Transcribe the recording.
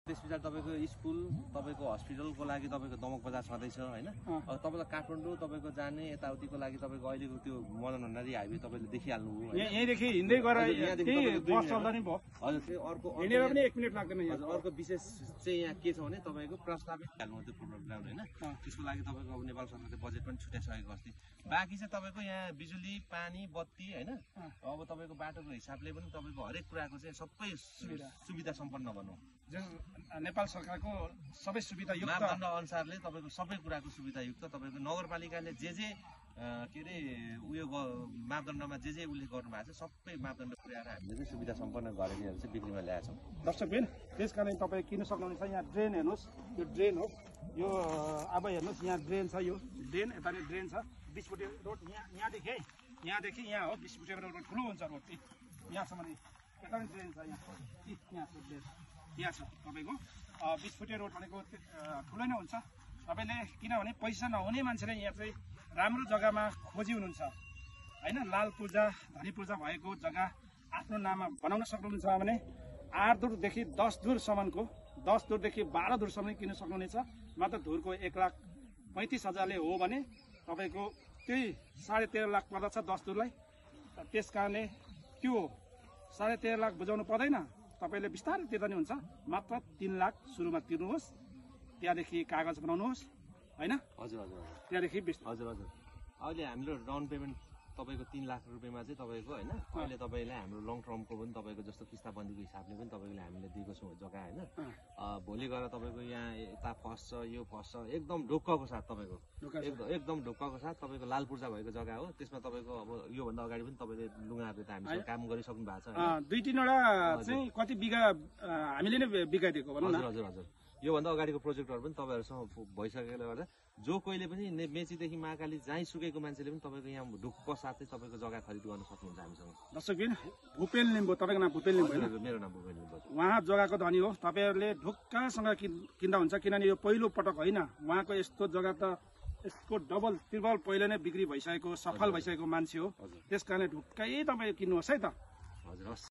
त्यसपछि तपाईँको स्कुल तपाईँको हस्पिटलको लागि तपाईँको दमक बजार छँदैछ होइन। अब तपाईँलाई काठमाडौँ तपाईँको जाने यताउतिको लागि तपाईँको अहिलेको त्यो मदन भण्डारी हाइवे तपाईँले देखिहाल्नुभयो। यहीँदेखि हिँड्दै गएर बस चल्दा नि भयो। हजुर त्यो अर्को हिँडेर पनि 1 मिनट लाग्दैन। अर्को विशेष चाहिँ यहाँ के छ भने तपाईँको प्रस्तावित हाल्नु त्यो प्रोग्राम होइन। त्यसको लागि तपाईँको अब नेपाल सरकारले बजेट पनि छुट्याइसकेको अस्ति। बाँकी चाहिँ तपाईँको यहाँ बिजुली पानी बत्ती होइन। अब तपाईँको बाटोको हिसाबले पनि तपाईँको हरेक कुराको चाहिँ सबै सुविधा सम्पन्न भनौँ। नेपाल सरकारको सबै सुविधा युक्त मापदण्ड अनुसारले तपाईँको सबै कुराको सुविधा युक्त तपाईँको नगरपालिकाले जे के अरे उयो मापदण्डमा जे उल्लेख गर्नुभएको छ सबै मापदण्ड पुर्याएर हामीले चाहिँ सुविधा सम्पन्न गरेर चाहिँ बिक्रीमा ल्याएका छौँ। दर्शकबिन त्यस कारण तपाईँ किन्न सक्नुहुन्छ। यहाँ ड्रेन हेर्नुहोस्, यो ड्रेन हो। यो अब हेर्नुहोस् यहाँ ड्रेन छ, यो ड्रेन यता ड्रेन छ। 20 फुटे रोड यहाँदेखि यहाँ हो। 20 फुटे रोड ठुलो हुन्छ रोड यहाँसम्म यता पनि ड्रेन छ। यहाँ छ ड्रेन, यहाँ छ तपाईँको 20 फुटे रोड भनेको ठुलै नै हुन्छ। तपाईँले किनभने पैसा नहुने मान्छेले यहाँ चाहिँ राम्रो जग्गामा खोजी हुनुहुन्छ होइन। लाल पूर्जा धनी पूर्जा भएको जग्गा आफ्नो नाममा बनाउन सक्नुहुन्छ भने 8 दुरदेखि 10 दुरसम्मको 10 दुरदेखि 12 दुरसम्म किन्न सक्नुहुनेछ। मात्र धुरको 1,35,000ले हो भने तपाईँको त्यही 13.5 लाख पर्दछ 10 दुरलाई। त्यस कारणले त्यो 13.5 लाख बुझाउनु पर्दैन, तपाईँले बिस्तारै तिर्दा नि हुन्छ। मात्र 3 लाख सुरुमा तिर्नुहोस्, त्यहाँदेखि कागज बनाउनुहोस् होइन। हजुर हजुर त्यहाँदेखि हजुर हजुर अहिले हाम्रो डाउन पेमेन्ट तपाईँको 3 लाख रुपियाँमा चाहिँ तपाईँको होइन। अहिले तपाईँलाई हाम्रो लङ टर्मको पनि तपाईँको जस्तो किस्ताबन्दीको हिसाबले पनि तपाईँले हामीले दिएको छौँ जग्गा होइन। भोलि गएर तपाईँको यहाँ यता फस्छ यो फस्छ एकदम ढुक्कको साथ तपाईँको एकदम ढुक्कको साथ तपाईँको लाल पूर्जा भएको जग्गा हो। त्यसमा तपाईँको अब योभन्दा अगाडि पनि तपाईँले लुगाहरू त हामीसँग काम गरिसक्नु भएको छ। 2-3वटा चाहिँ कति बिघा हामीले नै बिगाइदिएको भनौँ न। हजुर हजुर योभन्दा अगाडिको प्रोजेक्टहरू पनि तपाईँहरूसँग भइसकेकोले गर्दा जो कोहीले पनि मेचीदेखि महाकाली जहीँ सुकेको मान्छेले पनि तपाईँको यहाँ ढुक्क साथै तपाईँको जग्गा खरिद गर्न सक्नुहुन्छ हामीसँग। दर्शकबिन भूपेन लिम्बू, तपाईँको नाम भूपेन लिम्बू होइन? मेरो नाम भूपेन लिम्बू। उहाँ जग्गाको धनी हो। तपाईँहरूले ढुक्कसँग किन्दा हुन्छ किनभने यो पहिलो पटक होइन। उहाँको यस्तो जग्गा त यसको डबल ट्रिपल पहिले नै बिक्री भइसकेको सफल भइसकेको मान्छे हो। त्यस कारणले ढुक्कै तपाईँ किन्नुहोस् है त। हजुर।